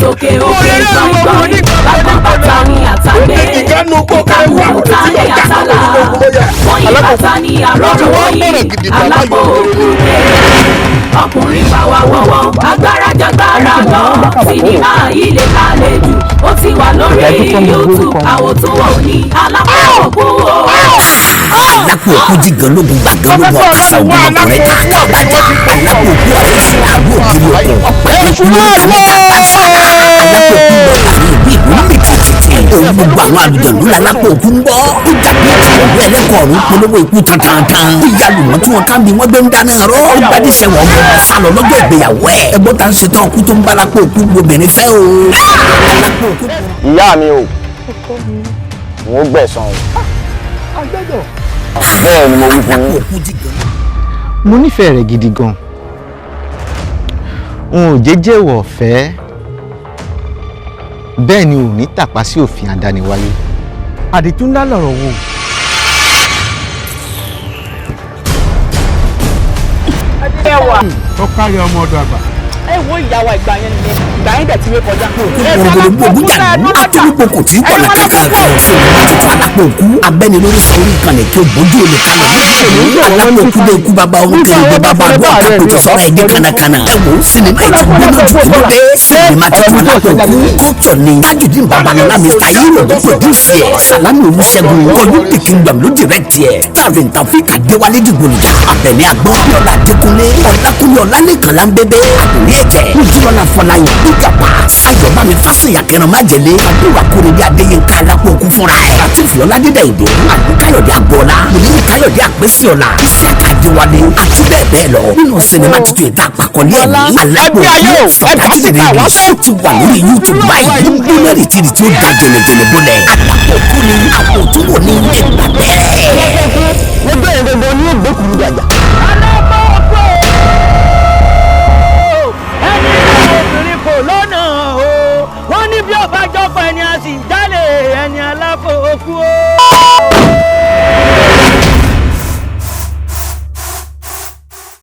sókè òkè gbọ̀ngbọ̀n lágbọ̀n bàtà ní àtàgbé ìkànnù bàtà ní àtàlà wọ́n yí bàtà ní àrọ́rọ́ yìí alápòkú ọkùnrin bá wa wọ́wọ́ agbára jágbára lọ sinimá yìí lè kálẹ̀ jù ó ti wà lórí YouTube àwòtúnwò ní alápòkú o. alápòkú jígan lógun gbàgán lógun ọ̀kasà ogun ọkùnrin káàkiri àgbàjà alápòkú ọ̀rẹ́ ìṣẹ́ àbúrò kiri ọkùn ọ̀pẹ̀ ìṣúná alápòkú ìlú mìtìtìtì òun gbogbo àwọn àlùjọ̀dún lálápòkú ń bọ́ ó dàbí ìtàwọn ẹlẹ́kọ̀ọ́ ọ̀run polówó ikú tantan ìyálùmọ́ tí wọ́n ká bí wọ́n gbé ń dáná rọ́ ó gbadíṣẹ́ wọn gbọ́dọ̀ sálọ lọ́jọ́ ìgbéyàwó ẹ̀ ẹgbọ́n ta ń ṣetán ọkú tó ń bá lápòkú obìnrin fẹ́ o. ìyá mi o mo gbẹ̀san o bẹ́ẹ̀ ni mo wí fún yín. mo nífẹ̀ẹ́ rẹ̀ gidi gan n ò jẹ́jẹ́ wọ̀ fẹ́ bẹ́ẹ̀ ni ò ní tàpá sí òfin àdániwáyé àdìtú ńlá lọ̀rọ̀ wò. ó kárí ọmọ ọ̀dọ̀ àgbà. ẹ wo ìyàwó ìgbà yẹn ni ìgbà yẹn dẹ̀ ti wé kọjá. gbogbo bújàdù atúrúpokò tí kọ̀nà kàkàkà ṣòwò alápòkú abẹ́ni lórí sọ orí ìkànnì kí o bójú olè kalẹ̀ alápòkú dé ikú bàbá ọmọ kẹrin bẹ bàbá àgbọ̀ àkàkùtù sọ́ra ẹ̀jẹ̀ kànàkànà ẹ wò sinimá ìtúgbọ́n náà ti kúrò dé sinimá ti kú alápòkú kọ́tọ̀ ni Tajudeen Babalọlá Mr. Hero ló produce ẹ̀ Salami Olúṣẹ́gun kọjú the kingdom ló direct ẹ̀ starring Taofeek Adéwálé dìgbòlùjà Àbẹ̀ní Àgbọ̀n Abíọ́lá Adékúnlé Ọlákúnlé Ọlálẹ́kan Lámbébé àdùnní ẹ̀jẹ̀ Ojúlọ́lá Fọláyàn Ìjàpá Ayọ̀bámi Fásẹ̀yà Kẹran Májèlé àbúrò Akóredé Adéyínká Alápòkú fúnra ẹ̀ Látìfì Ọládédé Ìdó Àdúkáyọ̀dé Àgbọ̀ọ́lá Mùnírù Káyọ̀dé Àpésíọ̀lá Ìṣẹ́ká Adéwálé àti bẹ́ẹ̀ bẹ́ẹ̀ lọ nínú sinimá tuntun ìta àpàkọ́lé ẹ̀mí Alápòkú fàdákìlì ó ti wà lórí YouTube báyìí ń gbóná rìtìrìtì ó da jẹ̀lẹ̀jẹ̀lẹ̀ bọ́lẹ̀ Alápòkú ni àpòtúwò ní ìgbà bẹ́ẹ̀. wọ́n bẹ̀rẹ̀ gbogbo ní ìgbókùn gbàgbà. Alápòkú ẹni náà obìnrin kò lọ́nà o wọ́n ní bí ọba jọ́pọ̀ ẹni a sì já